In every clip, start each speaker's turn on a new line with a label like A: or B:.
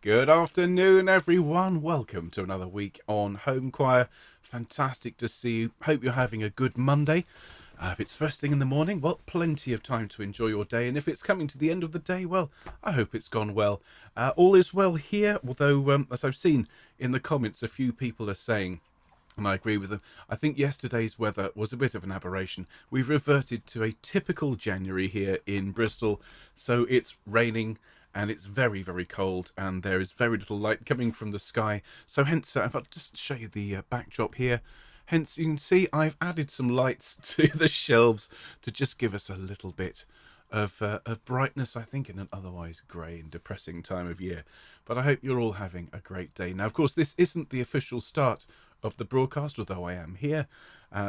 A: Good afternoon, everyone. Welcome to another week on Homechoir. Fantastic to see you. Hope you're having a good Monday. If it's first thing in the morning, well, plenty of time to enjoy your day. And if it's coming to the end of the day, well, I hope it's gone well. All is well here, although, as I've seen in the comments, a few people are saying, and I agree with them, I think yesterday's weather was a bit of an aberration. We've reverted to a typical January here in Bristol, so it's raining and it's very, very cold, and there is very little light coming from the sky. So hence, if I'll just show you the backdrop here, hence you can see I've added some lights to the shelves to just give us a little bit of brightness, I think, in an otherwise grey and depressing time of year. But I hope you're all having a great day. Now, of course, this isn't the official start of the broadcast, although I am here.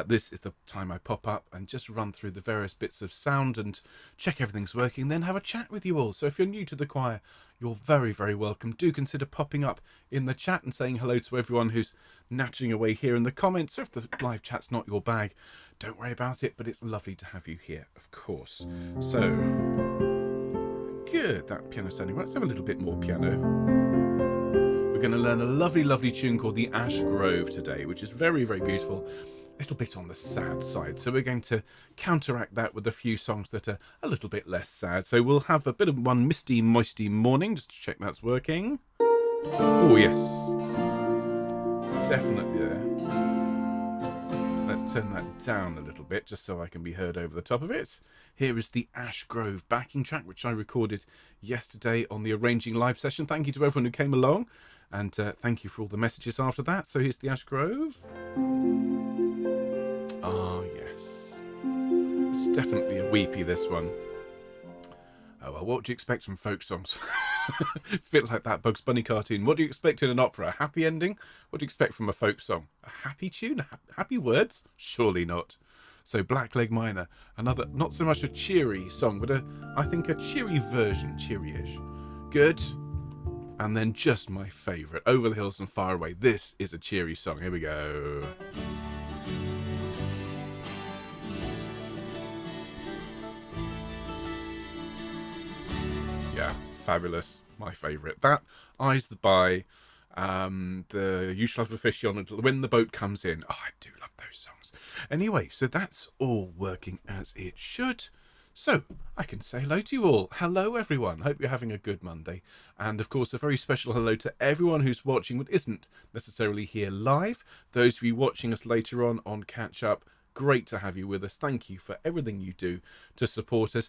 A: This is the time I pop up and just run through the various bits of sound and check everything's working, then have a chat with you all. So if you're new to the choir, you're very, very welcome. Do consider popping up in the chat and saying hello to everyone who's nattering away here in the comments. Or if the live chat's not your bag, don't worry about it, but it's lovely to have you here, of course. So, good, that piano sounding right. Let's have a little bit more piano. We're going to learn a lovely, lovely tune called The Ash Grove today, which is very, very beautiful. A little bit on the sad side. So we're going to counteract that with a few songs that are a little bit less sad. So we'll have a bit of one Misty Moisty Morning, just to check that's working. Oh, yes. Definitely there. Let's turn that down a little bit, just so I can be heard over the top of it. Here is the Ash Grove backing track, which I recorded yesterday on the Arranging Live session. Thank you to everyone who came along, and thank you for all the messages after that. So here's the Ash Grove. Ah, yes. It's definitely a weepy, this one. Oh, well, what do you expect from folk songs? It's a bit like that Bugs Bunny cartoon. What do you expect in an opera? A happy ending? What do you expect from a folk song? A happy tune? Happy words? Surely not. So Blackleg Minor, another, not so much a cheery song, but I think a cheery version, cheery-ish. Good. And then just my favourite, Over the Hills and Far Away. This is a cheery song. Here we go. Yeah, fabulous. My favourite. That, Eyes the By, the You Shall Have a Fish on Until When the Boat Comes In. Oh, I do love those songs. Anyway, so that's all working as it should. So I can say hello to you all. Hello, everyone. Hope you're having a good Monday. And of course, a very special hello to everyone who's watching but isn't necessarily here live. Those of you watching us later on Catch Up, great to have you with us. Thank you for everything you do to support us.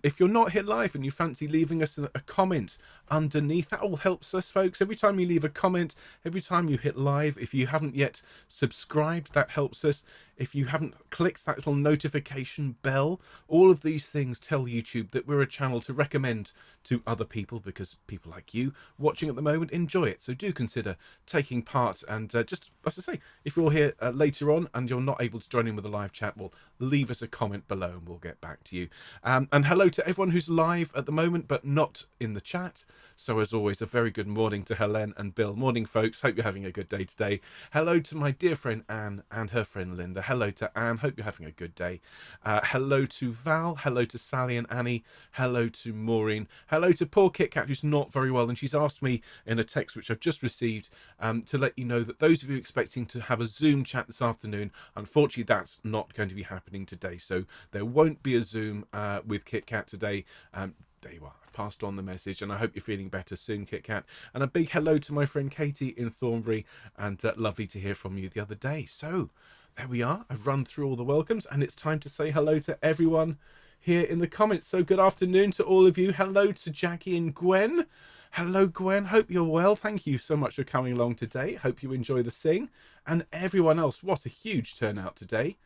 A: If you're not here live and you fancy leaving us a comment underneath, that all helps us, folks. Every time you leave a comment, every time you hit live, if you haven't yet subscribed, that helps us. If you haven't clicked that little notification bell, all of these things tell YouTube that we're a channel to recommend to other people, because people like you watching at the moment enjoy it. So do consider taking part, and just, as I say, if you're here later on and you're not able to join in with the live chat, well, leave us a comment below and we'll get back to you. And hello to everyone who's live at the moment but not in the chat. So as always, a very good morning to Helen and Bill. Morning, folks. Hope you're having a good day today. Hello to my dear friend Anne and her friend Linda. Hello to Anne. Hope you're having a good day. Hello to Val. Hello to Sally and Annie. Hello to Maureen. Hello to poor Kit Kat, who's not very well, and she's asked me in a text which I've just received to let you know that those of you expecting to have a Zoom chat this afternoon, unfortunately that's not going to be happening today. So there won't be a Zoom with Kit Kat today. There you are. I've passed on the message, and I hope you're feeling better soon, Kit Kat. And a big hello to my friend Katie in Thornbury, and lovely to hear from you the other day. So there we are. I've run through all the welcomes, and it's time to say hello to everyone here in the comments. So good afternoon to all of you. Hello to Jackie and Gwen. Hello, Gwen. Hope you're well. Thank you so much for coming along today. Hope you enjoy the sing. And everyone else, what a huge turnout today,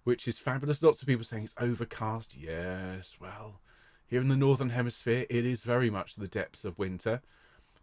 A: which is fabulous. Lots of people saying it's overcast. Yes, well, here in the Northern Hemisphere, it is very much the depths of winter.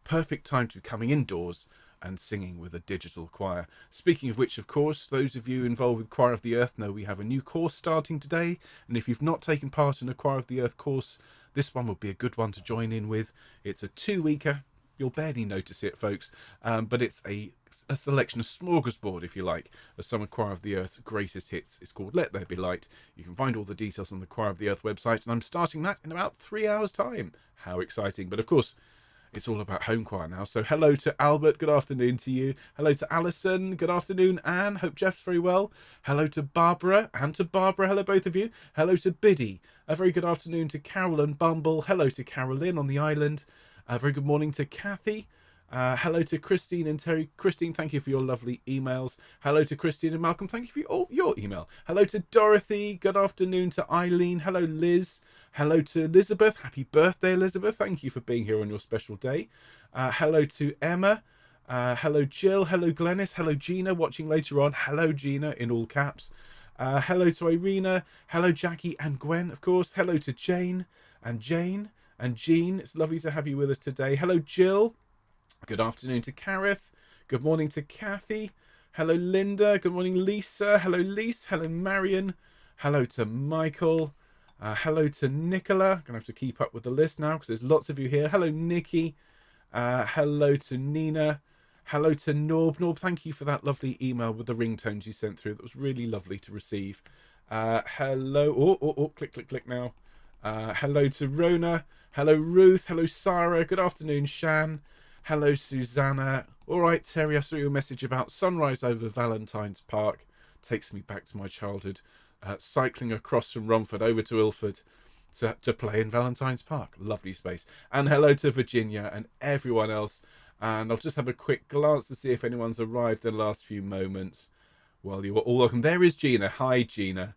A: Perfect time to be coming indoors and singing with a digital choir. Speaking of which, of course, those of you involved with Choir of the Earth know we have a new course starting today. And if you've not taken part in a Choir of the Earth course, this one would be a good one to join in with. It's a 2-weeker. You'll barely notice it, folks, but it's a selection, a smorgasbord, if you like, of some of Choir of the Earth's greatest hits. It's called Let There Be Light. You can find all the details on the Choir of the Earth website, and I'm starting that in about 3 hours' time. How exciting. But of course, It's all about Homechoir now. So hello to Albert, good afternoon to you. Hello to Alison, good afternoon. Anne, hope Jeff's very well. Hello to Barbara, and to Barbara, hello both of you. Hello to Biddy, a very good afternoon to Carol and Bumble. Hello to Carolyn on the island. A very good morning to Kathy. Hello to Christine and Terry. Christine, thank you for your lovely emails. Hello to Christine and Malcolm, thank you for your email. Hello to Dorothy, good afternoon to Eileen. Hello Liz. Hello to Elizabeth. Happy birthday, Elizabeth. Thank you for being here on your special day. Hello to Emma. Hello, Jill. Hello, Glennis. Hello, Gina, watching later on. Hello, Gina, in all caps. Hello to Irina. Hello, Jackie and Gwen, of course. Hello to Jane and Jean. It's lovely to have you with us today. Hello, Jill. Good afternoon to Kareth. Good morning to Kathy. Hello, Linda. Good morning, Lisa. Hello, Lise. Hello, Marion. Hello to Michael. Hello to Nicola. Gonna have to keep up with the list now because there's lots of you here. Hello, Nikki. Hello to Nina. Hello to Norb. Norb, thank you for that lovely email with the ringtones you sent through. That was really lovely to receive. Hello. Click now. Hello to Rona. Hello, Ruth. Hello, Sarah. Good afternoon, Shan. Hello, Susanna. All right, Terry, I saw your message about sunrise over Valentine's Park. Takes me back to my childhood. Cycling across from Romford over to Ilford to play in Valentine's Park. Lovely space. And hello to Virginia and everyone else. And I'll just have a quick glance to see if anyone's arrived in the last few moments. Well, you are all welcome. There is Gina. Hi, Gina.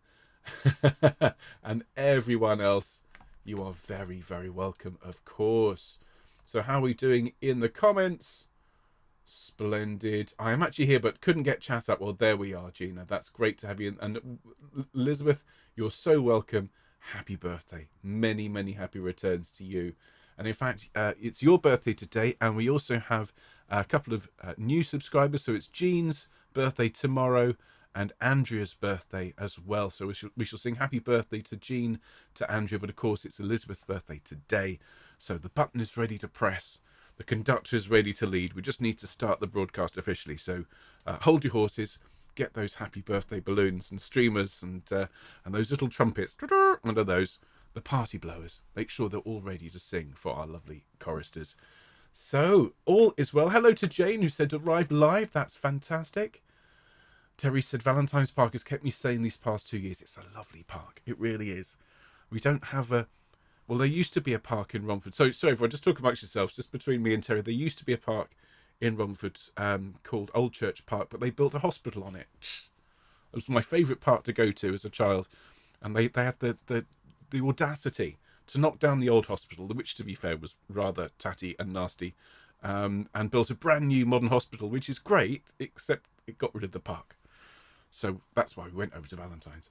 A: And everyone else, you are very, very welcome, of course. So how are we doing in the comments? Splendid. I am actually here but couldn't get chat up. Well, there we are, Gina. That's great to have you. And Elizabeth, you're so welcome. Happy birthday. Many, many happy returns to you. And in fact, it's your birthday today. And we also have a couple of new subscribers. So it's Jean's birthday tomorrow and Andrea's birthday as well. So we shall sing happy birthday to Jean, to Andrea. But of course, it's Elizabeth's birthday today. So the button is ready to press. The conductor is ready to lead. We just need to start the broadcast officially. So hold your horses, get those happy birthday balloons and streamers and those little trumpets. What are those? The party blowers. Make sure they're all ready to sing for our lovely choristers. So all is well. Hello to Jane, who said arrived live. That's fantastic. Terry said Valentine's Park has kept me sane these past 2 years. It's a lovely park. It really is. We don't have a... Well, there used to be a park in Romford. So everyone, just talk amongst yourselves, just between me and Terry. There used to be a park in Romford called Old Church Park, but they built a hospital on it. It was my favourite park to go to as a child. And they had the audacity to knock down the old hospital, which, to be fair, was rather tatty and nasty, and built a brand new modern hospital, which is great, except it got rid of the park. So that's why we went over to Valentine's.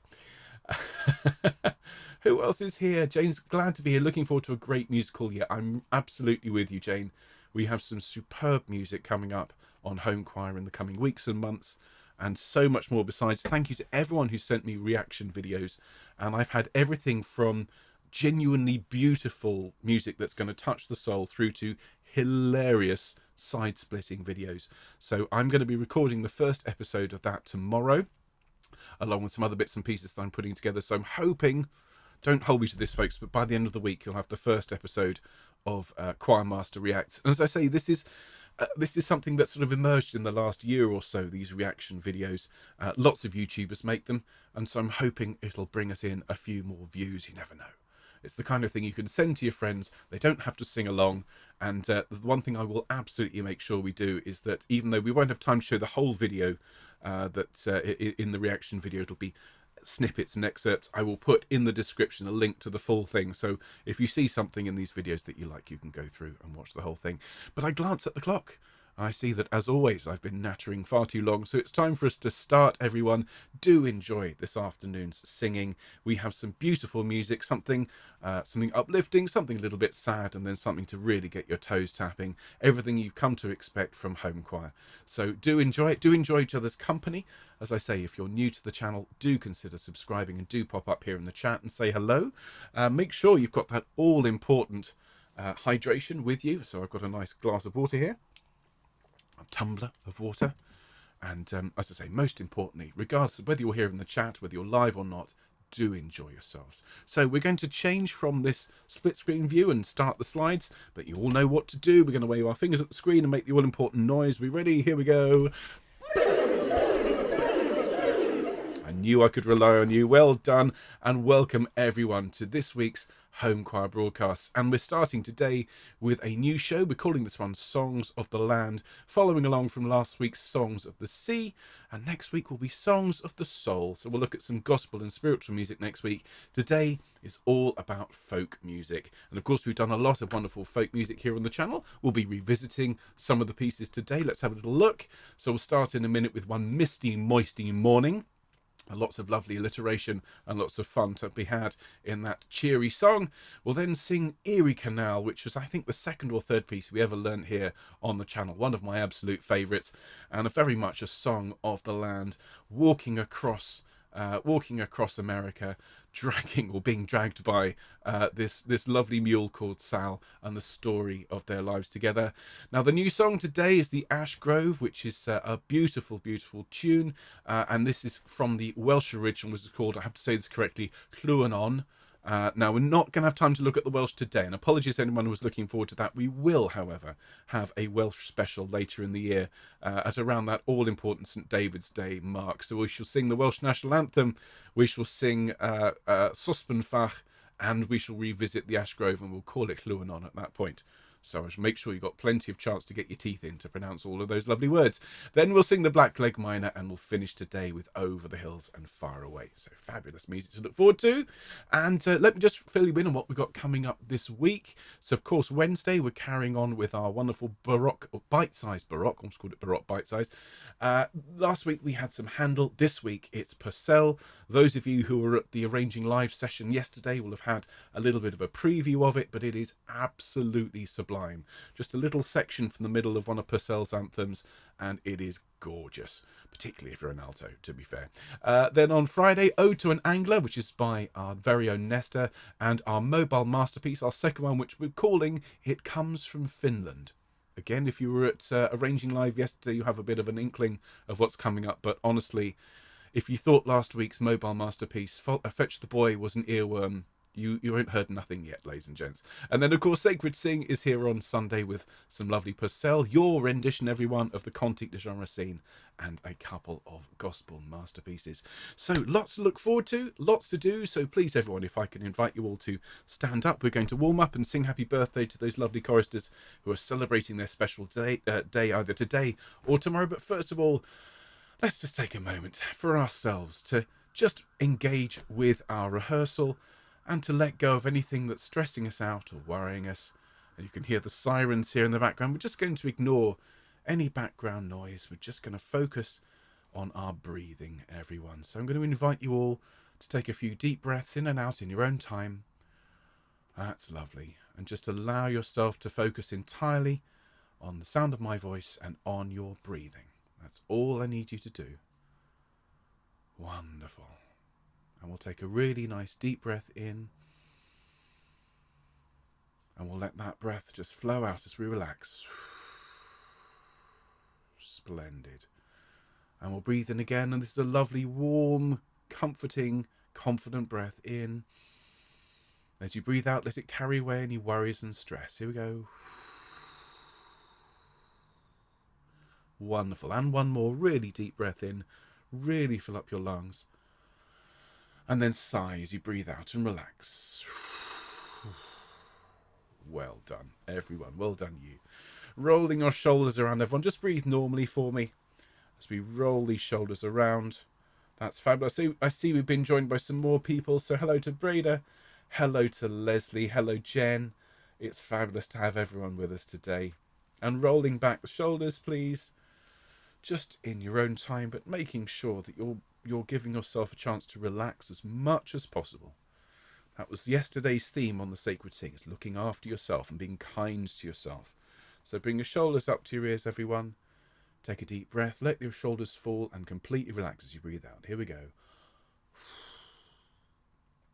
A: Who else is here? Jane's glad to be here. Looking forward to a great musical year. I'm absolutely with you, Jane. We have some superb music coming up on Homechoir in the coming weeks and months, and so much more besides. Thank you to everyone who sent me reaction videos. And I've had everything from genuinely beautiful music that's going to touch the soul through to hilarious side-splitting videos. So I'm going to be recording the first episode of that tomorrow, along with some other bits and pieces that I'm putting together. So I'm hoping, don't hold me to this, folks, but by the end of the week, you'll have the first episode of Choir Master Reacts. And as I say, this is something that sort of emerged in the last year or so, these reaction videos. Lots of YouTubers make them, and so I'm hoping it'll bring us in a few more views. You never know. It's the kind of thing you can send to your friends. They don't have to sing along. And the one thing I will absolutely make sure we do is that even though we won't have time to show the whole video, in the reaction video, it'll be snippets and excerpts. I will put in the description a link to the full thing. So if you see something in these videos that you like, you can go through and watch the whole thing. But I glance at the clock. I see that, as always, I've been nattering far too long, so it's time for us to start, everyone. Do enjoy this afternoon's singing. We have some beautiful music, something uplifting, something a little bit sad, and then something to really get your toes tapping. Everything you've come to expect from Homechoir. So do enjoy it. Do enjoy each other's company. As I say, if you're new to the channel, do consider subscribing and do pop up here in the chat and say hello. Make sure you've got that all-important hydration with you. So I've got a nice glass of water here. A tumbler of water, and as I say, most importantly, regardless of whether you're here in the chat, whether you're live or not, do enjoy yourselves. So we're going to change from this split screen view and start the slides, but you all know what to do. We're going to wave our fingers at the screen and make the all important noise. We ready? Here we go. I knew I could rely on you. Well done, and welcome everyone to this week's Homechoir broadcasts. And we're starting today with a new show. We're calling this one Songs of the Land, following along from last week's Songs of the Sea. And next week will be Songs of the Soul. So we'll look at some gospel and spiritual music next week. Today is all about folk music. And of course, we've done a lot of wonderful folk music here on the channel. We'll be revisiting some of the pieces today. Let's have a little look. So we'll start in a minute with one Misty Moisty Morning. Lots of lovely alliteration and lots of fun to be had in that cheery song. We'll then sing Erie Canal, which was, I think, the second or third piece we ever learnt here on the channel. One of my absolute favourites, and very much a song of the land, walking across America, dragging or being dragged by this lovely mule called Sal, and the story of their lives together. Now, the new song today is the Ash Grove, which is a beautiful, beautiful tune, and this is from the Welsh original, which is called, I have to say this correctly, Llwynon. Now, we're not going to have time to look at the Welsh today, and apologies to anyone who was looking forward to that. We will, however, have a Welsh special later in the year at around that all-important St David's Day mark. So we shall sing the Welsh National Anthem, we shall sing Sosban Fach, and we shall revisit the Ash Grove, and we'll call it Llwynon at that point. So I should make sure you've got plenty of chance to get your teeth in to pronounce all of those lovely words. Then we'll sing the Blackleg Miner, and we'll finish today with Over the Hills and Far Away. So fabulous music to look forward to. And let me just fill you in on what we've got coming up this week. So, of course, Wednesday, we're carrying on with our wonderful Baroque, or bite-sized Baroque. I almost called it Baroque bite-sized. Last week, we had some Handel. This week, it's Purcell. Those of you who were at the Arranging Live session yesterday will have had a little bit of a preview of it, but it is absolutely sublime. Just a little section from the middle of one of Purcell's anthems, and it is gorgeous, particularly if you're an alto, to be fair. Then on Friday, Ode to an Angler, which is by our very own Nesta, and our mobile masterpiece, our second one, which we're calling It Comes from Finland. Again, if you were at Arranging Live yesterday, you have a bit of an inkling of what's coming up, but honestly, if you thought last week's mobile masterpiece, Fetch the Boy, was an earworm, you ain't heard nothing yet, ladies and gents. And then, of course, Sacred Sing is here on Sunday with some lovely Purcell, your rendition, everyone, of the Cantique de Jean Racine, and a couple of gospel masterpieces. So lots to look forward to, lots to do. So please, everyone, if I can invite you all to stand up, we're going to warm up and sing happy birthday to those lovely choristers who are celebrating their special day either today or tomorrow. But first of all, let's just take a moment for ourselves to just engage with our rehearsal and to let go of anything that's stressing us out or worrying us. And you can hear the sirens here in the background. We're just going to ignore any background noise. We're just going to focus on our breathing, everyone. So I'm going to invite you all to take a few deep breaths in and out in your own time. That's lovely. And just allow yourself to focus entirely on the sound of my voice and on your breathing. That's all I need you to do. Wonderful. And we'll take a really nice deep breath in. And we'll let that breath just flow out as we relax. Splendid. And we'll breathe in again. And this is a lovely, warm, comforting, confident breath in. As you breathe out, let it carry away any worries and stress. Here we go. Wonderful. And one more really deep breath in. Really fill up your lungs. And then sigh as you breathe out and relax. Well done, everyone. Well done, you. Rolling your shoulders around, everyone. Just breathe normally for me as we roll these shoulders around. That's fabulous. I see we've been joined by some more people. So hello to Breda. Hello to Leslie. Hello, Jen. It's fabulous to have everyone with us today. And rolling back the shoulders, please. Just in your own time, but making sure that you're giving yourself a chance to relax as much as possible. That was yesterday's theme on the Sacred Sing, is looking after yourself and being kind to yourself. So bring your shoulders up to your ears, everyone. Take a deep breath, let your shoulders fall, and completely relax as you breathe out. Here we go.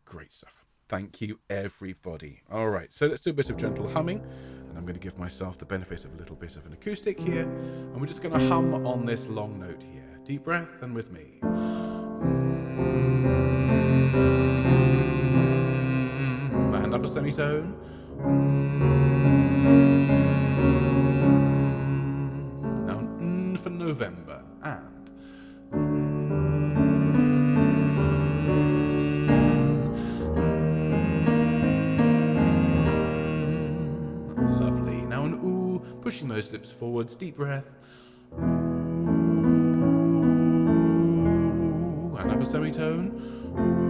A: Great stuff. Thank you, everybody. All right, so let's do a bit of gentle humming. And I'm going to give myself the benefit of a little bit of an acoustic here. And we're just going to hum on this long note here. Deep breath and with me. upper semitone. Now an for November, and lovely. Now an ooh, pushing those lips forwards, deep breath. Ooh, and upper semitone. Ooh,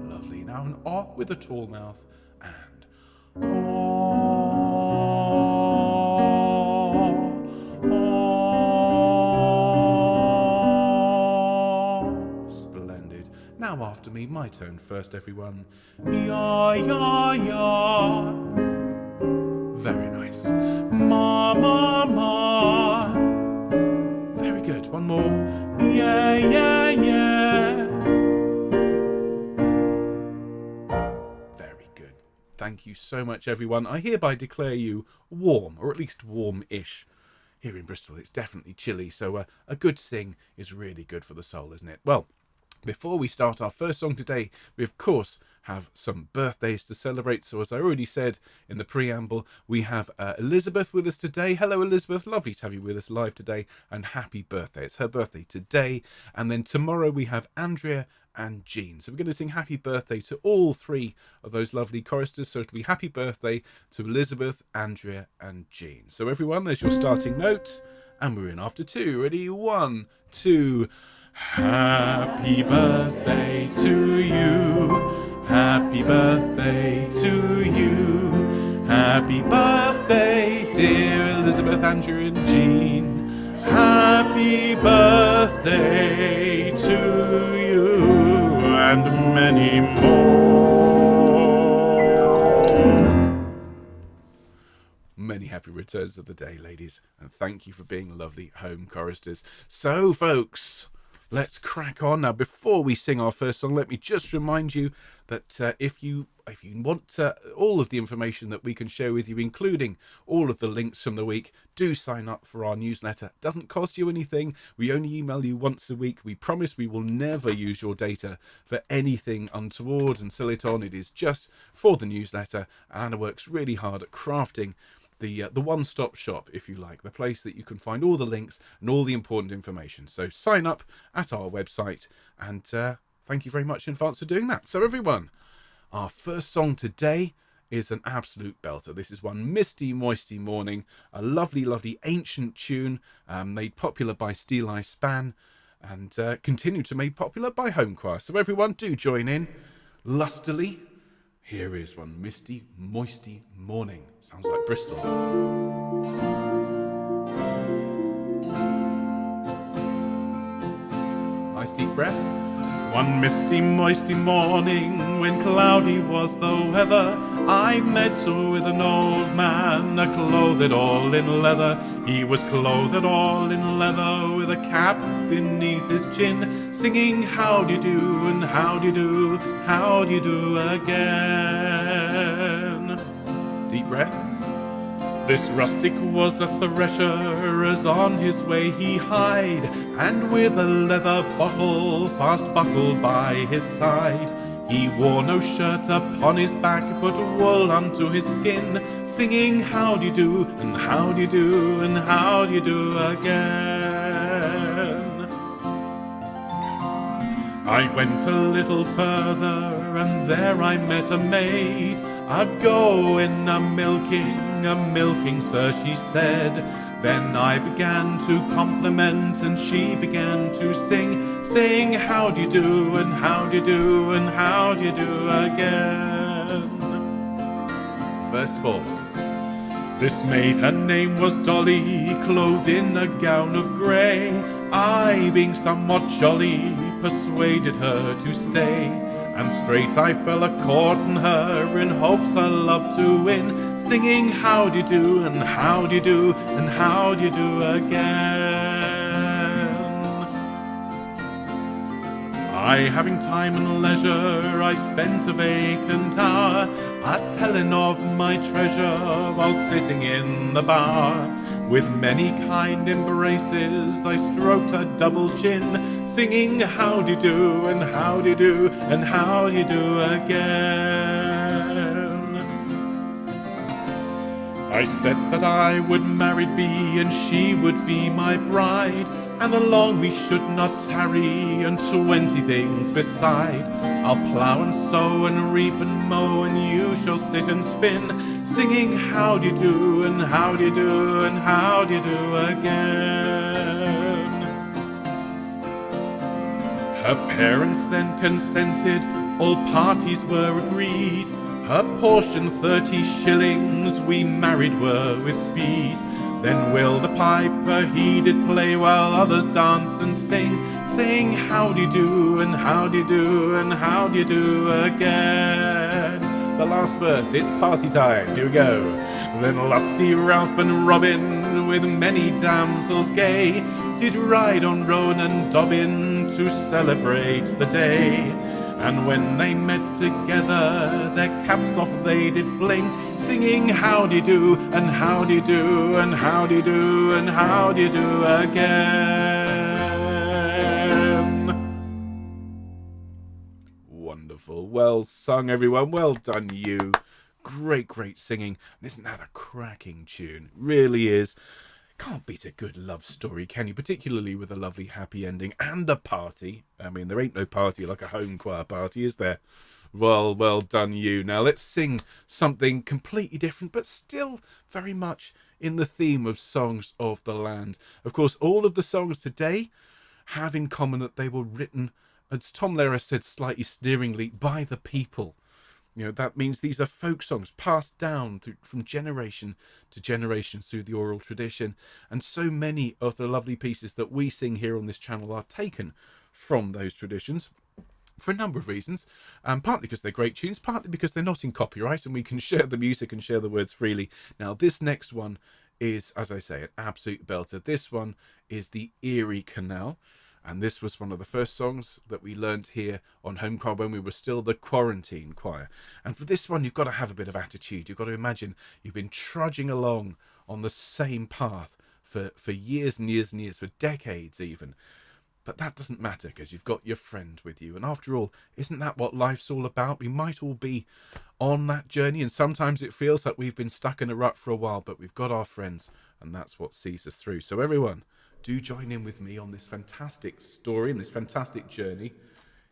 A: lovely. Now an ah with a tall mouth, and splendid. Now after me, my turn first, everyone. Ya, ya, ya. Very nice. Ma, ma, ma. Very good. One more. Yeah, yeah, yeah. Very good. Thank you so much, everyone. I hereby declare you warm, or at least warm-ish. Here in Bristol, it's definitely chilly, so a good sing is really good for the soul, isn't it? Well, before we start our first song today, we of course have some birthdays to celebrate. So as I already said in the preamble, we have Elizabeth with us today. Hello, Elizabeth. Lovely to have you with us live today, and happy birthday. It's her birthday today. And then tomorrow we have Andrea and Jean. So we're going to sing happy birthday to all three of those lovely choristers. So it'll be happy birthday to Elizabeth, Andrea and Jean. So everyone, there's your starting note. And we're in after two. Ready? 1, 2. Happy birthday to you. Happy birthday to you. Happy birthday, dear Elizabeth, Andrew and Jean. Happy birthday to you, and many more. Many happy returns of the day, ladies, and thank you for being lovely home choristers. So, folks, let's crack on. Now, before we sing our first song, let me just remind you that if you want all of the information that we can share with you, including all of the links from the week, do sign up for our newsletter. It doesn't cost you anything. We only email you once a week. We promise we will never use your data for anything untoward and sell it on. It is just for the newsletter. Anna works really hard at crafting the one-stop shop, if you like, the place that you can find all the links and all the important information. So sign up at our website, and thank you very much in advance for doing that. So everyone, our first song today is an absolute belter. This is one, Misty Moisty Morning, a lovely, lovely ancient tune made popular by Steel Eye Span and continued to made popular by Homechoir. So everyone, do join in lustily. Here is one, Misty Moisty Morning. Sounds like Bristol. Nice deep breath. One misty moisty morning, when cloudy was the weather, I met with an old man, clothed all in leather. He was clothed all in leather, with a cap beneath his chin, singing how do you do, and how do you do, how do you do again. Deep breath. This rustic was a thresher, as on his way he hied, and with a leather bottle fast buckled by his side. He wore no shirt upon his back, but wool unto his skin, singing how do you do, and how do you do, and how do you do again. I went a little further, and there I met a maid, a-going a-milking, sir, she said. Then I began to compliment, and she began to sing how do you do, and how do you do, and how do you do again. Verse 4. This maid, her name was Dolly, clothed in a gown of grey. I, being somewhat jolly, persuaded her to stay, and straight I fell a-courting her, in hopes her love to win, singing how do you do, and how do you do, and how do you do again. I, having time and leisure, I spent a vacant hour a-telling of my treasure, while sitting in the bar. With many kind embraces, I stroked her double chin, singing howdy-do and howdy-do and howdy-do again. I said that I would married be, and she would be my bride, and along we should not tarry, and 20 things beside. I'll plough and sow and reap and mow, and you shall sit and spin, singing howdy-do and howdy-do and howdy-do again. Her parents then consented, all parties were agreed. Her portion 30 shillings, we married were with speed. Then Will the piper, he did play while others dance and sing, saying howdy-do and howdy-do and howdy-do again. The last verse, it's party time, here we go. Then lusty Ralph and Robin, with many damsels gay, did ride on Roan and Dobbin to celebrate the day. And when they met together, their caps off they did fling, singing howdy-do and howdy-do and howdy-do and howdy-do again. Wonderful. Well sung, everyone. Well done, you. Great, great singing. And isn't that a cracking tune? Really is. Can't beat a good love story, can you? Particularly with a lovely happy ending and a party. I mean, there ain't no party like a home choir party, is there? Well done, you. Now let's sing something completely different, but still very much in the theme of songs of the land. Of course, all of the songs today have in common that they were written, as Tom Lehrer said slightly sneeringly, by the people. You know, that means these are folk songs passed down from generation to generation through the oral tradition. And so many of the lovely pieces that we sing here on this channel are taken from those traditions for a number of reasons. Partly because they're great tunes, partly because they're not in copyright and we can share the music and share the words freely. Now, this next one is, as I say, an absolute belter. This one is the Erie Canal. And this was one of the first songs that we learned here on Homechoir when we were still the quarantine choir. And for this one, you've got to have a bit of attitude. You've got to imagine you've been trudging along on the same path for years and years and years, for decades even. But that doesn't matter because you've got your friend with you. And after all, isn't that what life's all about? We might all be on that journey, and sometimes it feels like we've been stuck in a rut for a while, but we've got our friends, and that's what sees us through. So everyone, do join in with me on this fantastic story and this fantastic journey.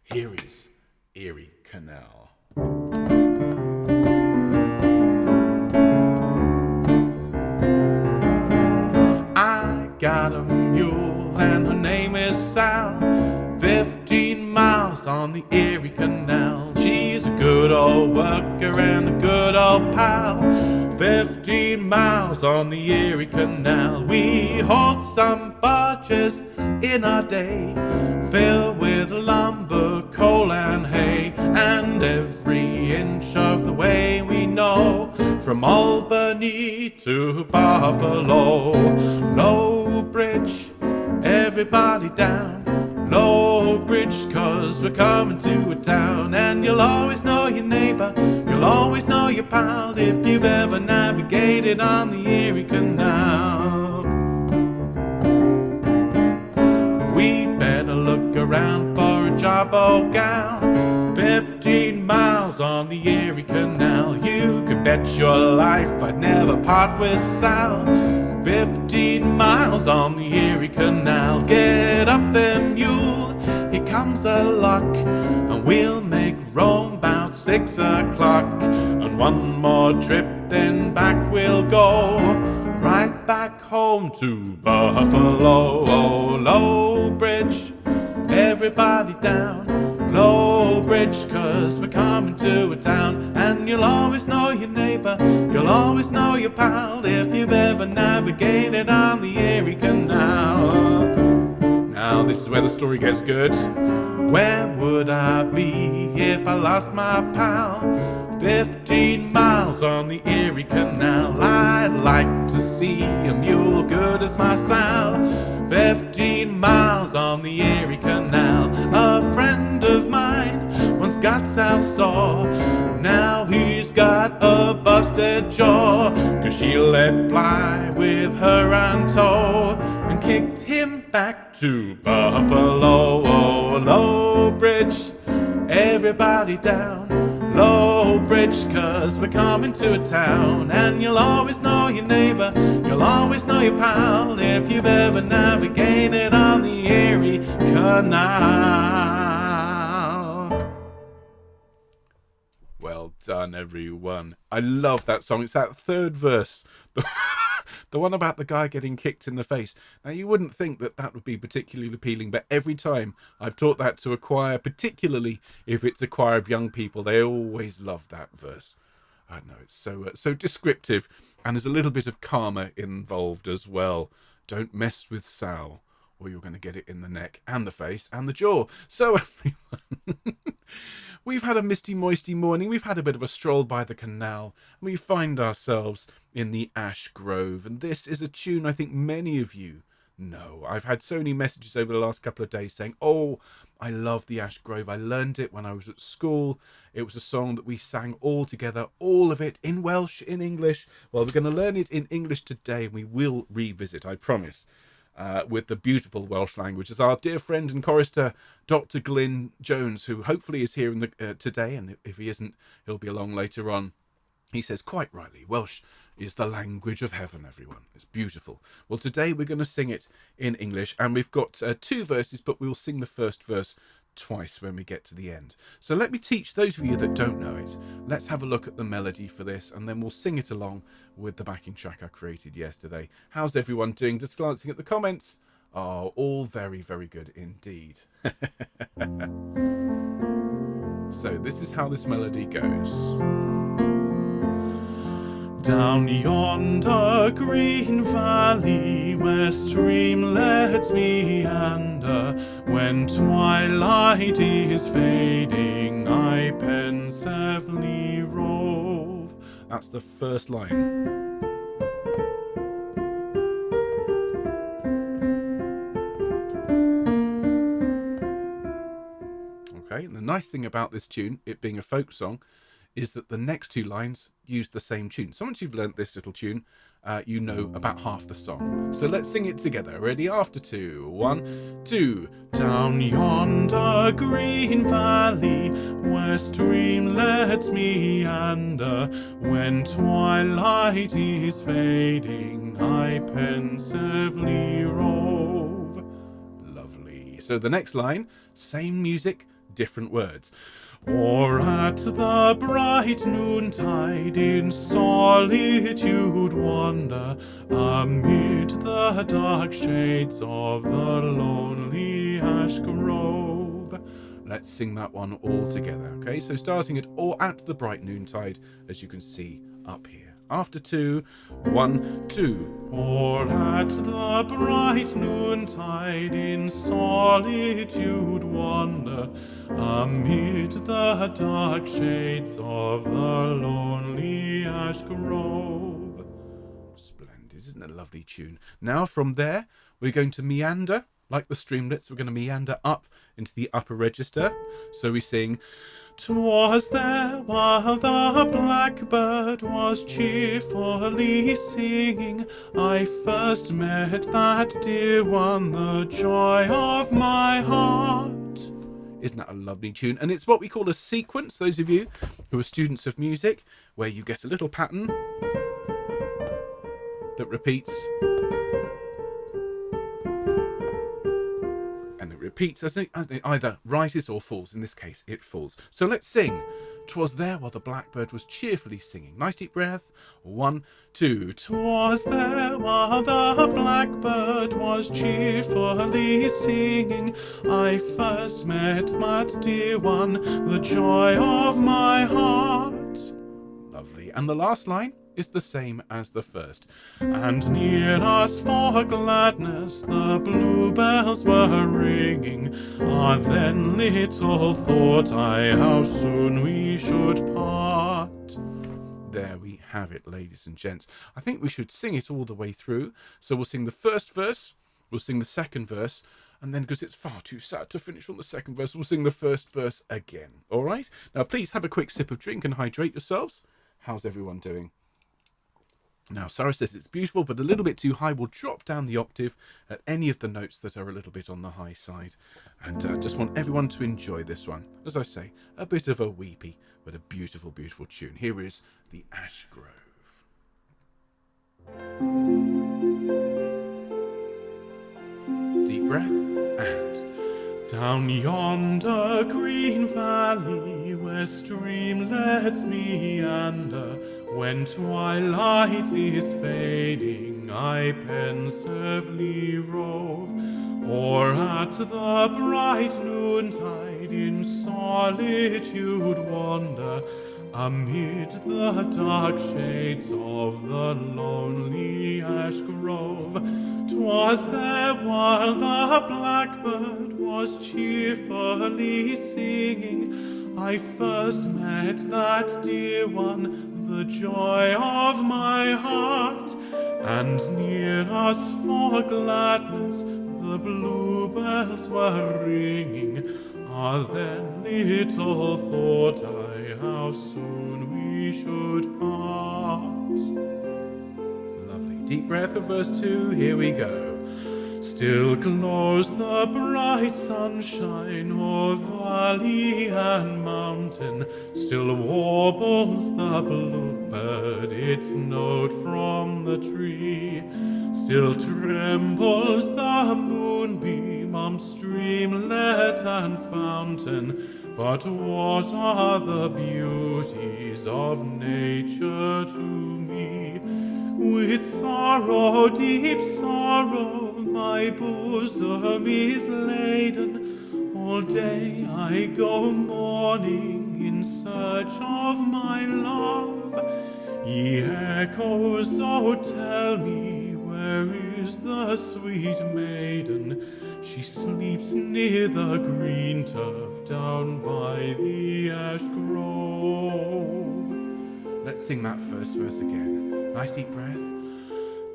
A: Here is Erie Canal. I got a mule and her name is Sal, 15 miles on the Erie Canal. She's a good old worker and a good old pal. 15 miles on the Erie Canal. We hauled some barges in our day, filled with lumber, coal and hay, and every inch of the way we know, from Albany to Buffalo. Low bridge, everybody down. Low bridge, 'cause we're coming to a town. And you'll always know your neighbor, you'll always know your pal, if you've ever navigated on the Erie Canal. We better look around for a job or gown. 15 miles on the Erie Canal. You can bet your life I'd never part with Sal. 15 miles on the Erie Canal. Get up there, mule, here comes a lock, and we'll make Rome about 6 o'clock. And one more trip, then back we'll go, right back home to Buffalo. Oh, Low Bridge, everybody down. Low Bridge, 'cause we're coming to a town. And you'll always know your neighbor, you'll always know your pal, if you've ever navigated on the Erie Canal. Now this is where the story gets good. Where would I be if I lost my pal? 15 miles on the Erie Canal. I'd like to see a mule good as my Sal. 15 miles on the Erie Canal. A friend of mine once got Sal sore. Now he's got a busted jaw, 'cause she let fly with her and toe and kicked him back to Buffalo. Oh, low bridge, everybody down. Low bridge, 'cause we're coming to a town. And you'll always know your neighbor, you'll always know your pal, if you've ever navigated on the Erie Canal. Well done, everyone. I love that song. It's that third verse. The one about the guy getting kicked in the face. Now, you wouldn't think that that would be particularly appealing, but every time I've taught that to a choir, particularly if it's a choir of young people, they always love that verse. I know, it's so descriptive, and there's a little bit of karma involved as well. Don't mess with Sal, or you're going to get it in the neck and the face and the jaw. So, everyone, we've had a misty, moisty morning. We've had a bit of a stroll by the canal, and we find ourselves in the Ash Grove. And this is a tune I think many of you know. I've had so many messages over the last couple of days saying, oh, I love the Ash Grove. I learned it when I was at school. It was a song that we sang all together, all of it in Welsh, in English. Well, we're going to learn it in English today, and we will revisit, I promise, with the beautiful Welsh language, as our dear friend and chorister, Dr. Glyn Jones, who hopefully is here in the today, and if he isn't, he'll be along later on. He says, quite rightly, Welsh is the language of heaven, everyone. It's beautiful. Well, today we're going to sing it in English, and we've got 2 verses, but we'll sing the first verse twice when we get to the end. So let me teach those of you that don't know it. Let's have a look at the melody for this, and then we'll sing it along with the backing track I created yesterday. How's everyone doing? Just glancing at the comments. Oh, all very, very good indeed. So this is how this melody goes. Down yonder green valley, where streamlets meander, when twilight is fading, I pensively rove. That's the first line. Okay, and the nice thing about this tune, it being a folk song, is that the next 2 lines use the same tune. So once you've learnt this little tune, you know about half the song. So let's sing it together. Ready? After 2. 1, 2. Down yonder green valley, where streamlets meander, when twilight is fading, I pensively rove. Lovely. So the next line, same music, different words. Or at the bright noontide in solitude wander, amid the dark shades of the lonely ash grove. Let's sing that one all together, okay? So starting at or at the bright noontide, as you can see up here. After 2, 1, 2. Or at the bright noontide in solitude wander, amid the dark shades of the lonely ash grove. Splendid, isn't it a lovely tune? Now from there, we're going to meander, like the streamlets. We're going to meander up into the upper register. So we sing, 'Twas there while the blackbird was cheerfully singing, I first met that dear one, the joy of my heart. Isn't that a lovely tune? And it's what we call a sequence, those of you who are students of music, where you get a little pattern that repeats. Repeats as it either rises or falls. In this case, it falls. So let's sing. 'Twas there while the blackbird was cheerfully singing. Nice deep breath. 1, 2. 'Twas there while the blackbird was cheerfully singing, I first met that dear one, the joy of my heart. Lovely. And the last line is the same as the first. And near us for gladness the bluebells were ringing, ah, then little thought I how soon we should part. There we have it, ladies and gents. I think we should sing it all the way through. So we'll sing the first verse, we'll sing the second verse, And then, because it's far too sad to finish on the second verse, we'll sing the first verse again. All right? Now, please have a quick sip of drink and hydrate yourselves. How's everyone doing? Now, Sarah says it's beautiful, but a little bit too high. We'll drop down the octave at any of the notes that are a little bit on the high side. And I just want everyone to enjoy this one. As I say, a bit of a weepy, but a beautiful, beautiful tune. Here is The Ash Grove. Deep breath and down yonder green valley where streamlets meander, when twilight is fading, I pensively rove, or at the bright noontide in solitude wander, amid the dark shades of the lonely ash grove. 'Twas there while the blackbird was cheerfully singing, I first met that dear one, the joy of my heart. And near us for gladness the bluebells were ringing. Ah, then little thought I how soon we should part. Lovely. Deep breath of verse 2. Here we go. Still glows the bright sunshine o'er valley and mountain, still warbles the bluebird its note from the tree, still trembles the moonbeam on streamlet and fountain. But what are the beauties of nature to me? With sorrow, deep sorrow, my bosom is laden. All day I go mourning in search of my love. Ye echoes, oh tell me, where is the sweet maiden? She sleeps near the green turf down by the ash grove. Let's sing that first verse again. Nice deep breath.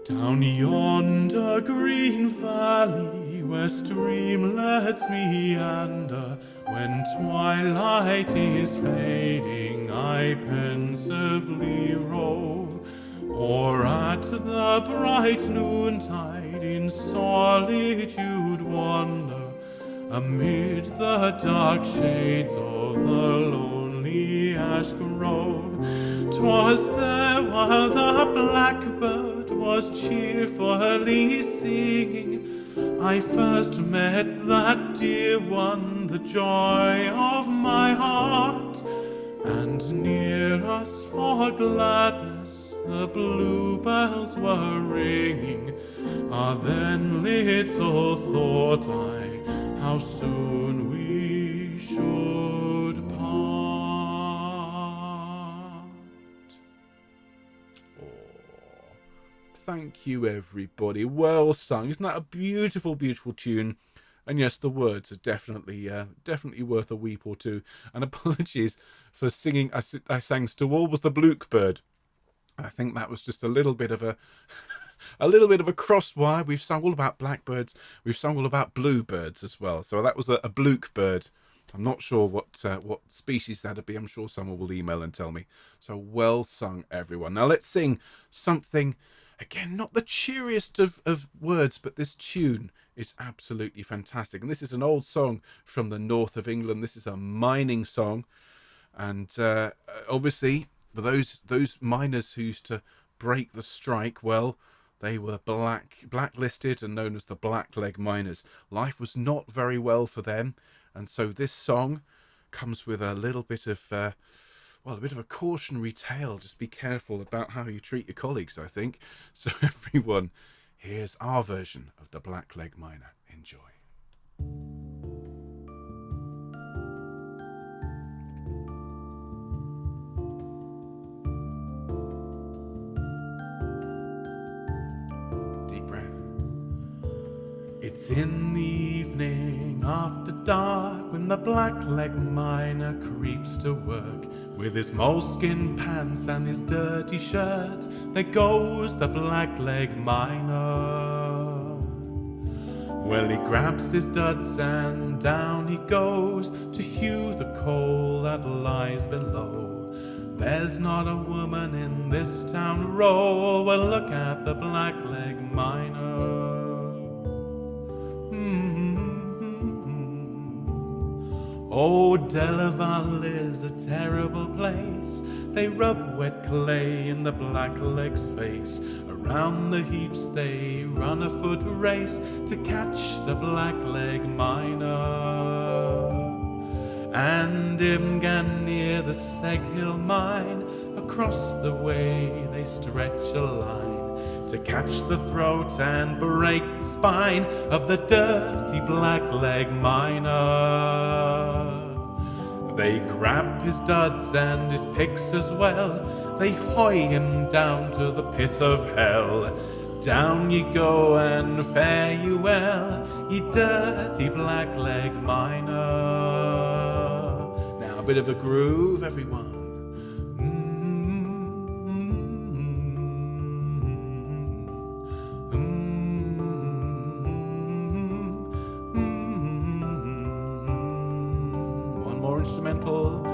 A: Down yonder green valley where streamlets meander, when twilight is fading, I pensively rove, or at the bright noontide in solitude wander, amid the dark shades of the lonely ash grove. 'Twas there while the blackbird was cheerfully singing, I first met that dear one, the joy of my heart. And near us for gladness the bluebells were ringing. Ah, then little thought I how soon we should part. Thank you, everybody. Well sung. Isn't that a beautiful, beautiful tune? And yes, the words are definitely worth a weep or two. And apologies for singing. I sang "Still Warbles the Bluebird." I think that was just a little bit of a crosswire. We've sung all about blackbirds. We've sung all about bluebirds as well. So that was a bluebird. I'm not sure what species that'd be. I'm sure someone will email and tell me. So well sung, everyone. Now let's sing something. Again, not the cheeriest of words, but this tune is absolutely fantastic. And this is an old song from the north of England. This is a mining song. And obviously, for those miners who used to break the strike, well, they were blacklisted and known as the blackleg miners. Life was not very well for them. And so this song comes with a little bit of a bit of a cautionary tale. Just be careful about how you treat your colleagues, I think. So everyone, here's our version of the Blackleg Miner. Enjoy. Deep breath. It's in the evening after dark when the blackleg miner creeps to work. With his moleskin pants and his dirty shirt, there goes the blackleg miner. Well, he grabs his duds and down he goes to hew the coal that lies below. There's not a woman in this town row. Well, look at the blackleg miner. Oh, Delaval is a terrible place. They rub wet clay in the blackleg's face. Around the heaps they run a foot race to catch the blackleg miner. And Imgan near the Seg Hill mine, across the way they stretch a line to catch the throat and break the spine of the dirty blackleg miner. They grab his duds and his picks as well. They hoy him down to the pit of hell. Down ye go and fare you well, ye dirty blackleg miner. Now a bit of a groove, everyone. One more instrumental.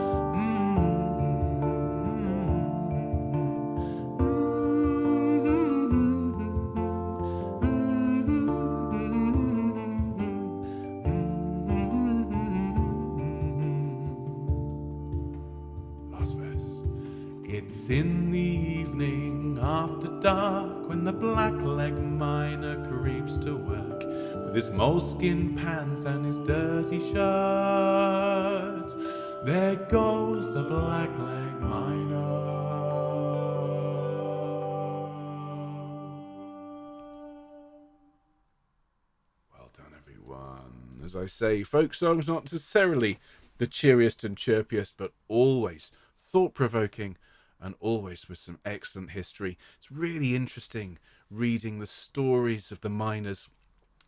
A: It's in the evening after dark when the blackleg miner creeps to work with his moleskin pants and his dirty shirt. There goes the blackleg miner. Well done, everyone. As I say, folk songs not necessarily the cheeriest and chirpiest, but always thought-provoking and always with some excellent history. It's really interesting reading the stories of the miners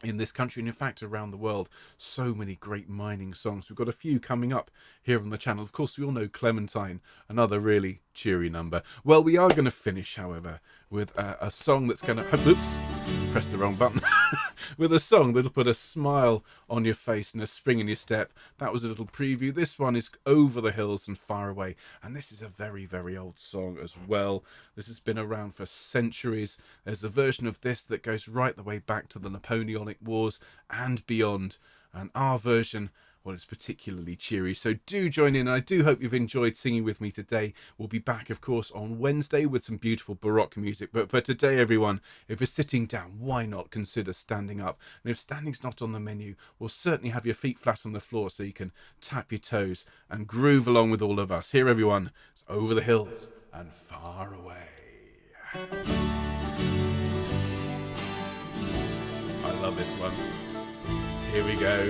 A: in this country and in fact around the world. So many great mining songs. We've got a few coming up here on the channel. Of course, we all know Clementine, another really cheery number. Well, we are going to finish, however, with a song that's going to... Oops, pressed the wrong button. With a song that'll put a smile on your face and a spring in your step. That was a little preview. This one is Over the Hills and Far Away. And this is a very, very old song as well. This has been around for centuries. There's a version of this that goes right the way back to the Napoleonic Wars and beyond. And our version, well, it's particularly cheery. So do join in. I do hope you've enjoyed singing with me today. We'll be back, of course, on Wednesday with some beautiful Baroque music. But for today, everyone, if you're sitting down, why not consider standing up? And if standing's not on the menu, we'll certainly have your feet flat on the floor so you can tap your toes and groove along with all of us. Here, everyone, it's Over the Hills and Far Away. I love this one. Here we go.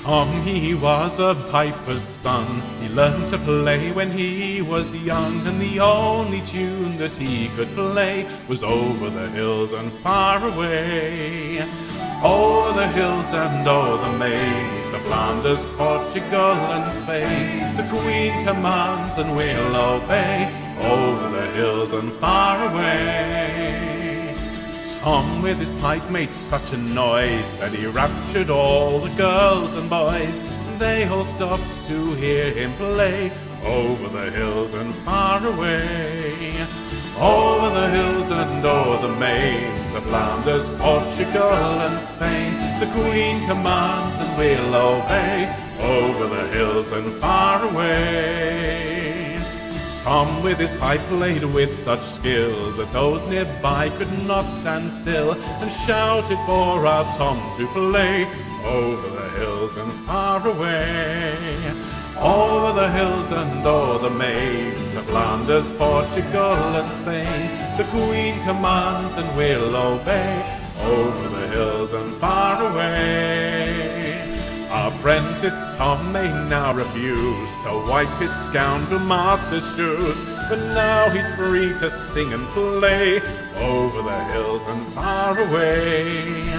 A: Tom, he was a piper's son. He learned to play when he was young, and the only tune that he could play was Over the Hills and Far Away. Over the hills and o'er the main, to Flanders, Portugal and Spain. The Queen commands and we'll obey, over the hills and far away. Tom with his pipe made such a noise that he raptured all the girls and boys. They all stopped to hear him play, over the hills and far away. Over the hills and o'er the main, to Flanders, Portugal and Spain. The Queen commands and we'll obey, over the hills and far away. Tom with his pipe played with such skill that those nearby could not stand still, and shouted for our Tom to play, over the hills and far away. Over the hills and o'er the main, to Flanders, Portugal and Spain. The Queen commands and we'll obey, over the hills and far away. Our apprentice Tom may now refuse to wipe his scoundrel master's shoes, but now he's free to sing and play, over the hills and far away.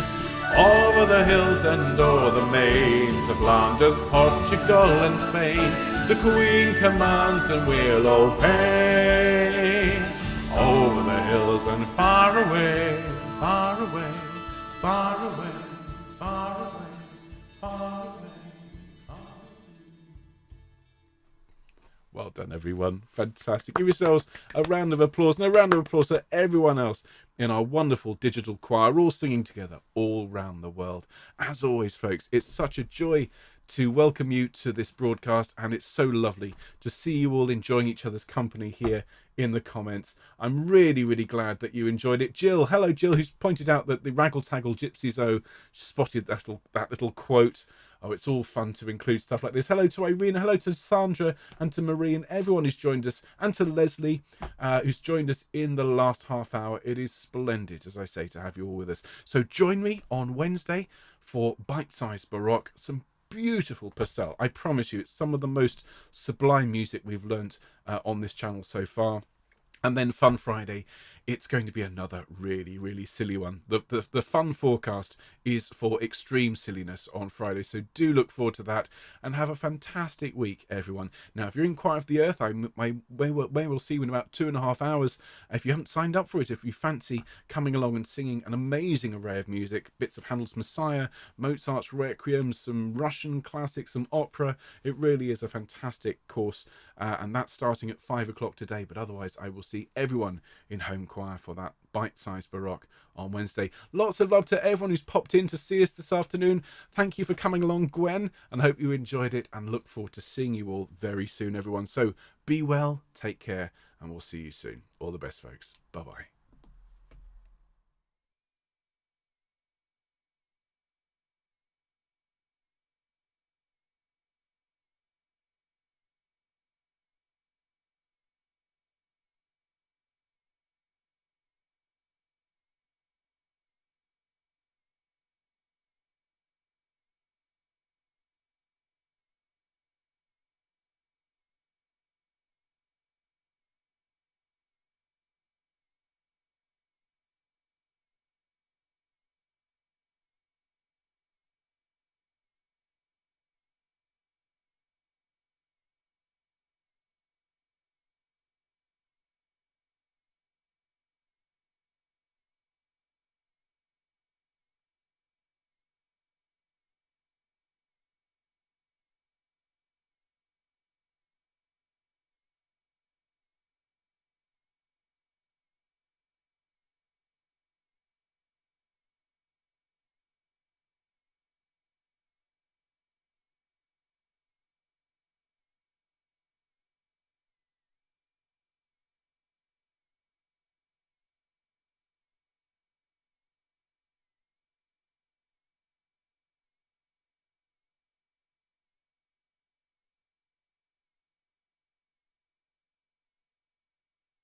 A: Over the hills and o'er the main, to Flanders, Portugal and Spain. The Queen commands and we'll obey, over the hills and far away, far away, far away, far away, far away, far. Well done, everyone. Fantastic. Give yourselves a round of applause, and a round of applause to everyone else in our wonderful digital choir, all singing together all round the world. As always, folks, it's such a joy to welcome you to this broadcast, and it's so lovely to see you all enjoying each other's company here in the comments. I'm really, really glad that you enjoyed it. Jill, hello Jill, who's pointed out that the Raggle Taggle Gypsies spotted that little quote. Oh, it's all fun to include stuff like this. Hello to Irene, hello to Sandra and to Marie and everyone who's joined us, and to Leslie, who's joined us in the last half hour. It is splendid, as I say, to have you all with us. So join me on Wednesday for Bite Size Baroque, some beautiful Purcell. I promise you, it's some of the most sublime music we've learnt on this channel so far. And then Fun Friday, it's going to be another really, really silly one. The fun forecast is for extreme silliness on Friday, so do look forward to that, and have a fantastic week, everyone. Now, if you're in Choir of the Earth, I may well see you in about 2.5 hours. If you haven't signed up for it, if you fancy coming along and singing an amazing array of music, bits of Handel's Messiah, Mozart's Requiem, some Russian classics, some opera, it really is a fantastic course, and that's starting at 5 o'clock today. But otherwise, I will see everyone in Homechoir for that bite-sized Baroque on Wednesday. Lots of love to everyone who's popped in to see us this afternoon. Thank you for coming along, Gwen, and hope you enjoyed it, and look forward to seeing you all very soon, everyone. So be well, take care, and we'll see you soon. All the best, folks. Bye-bye.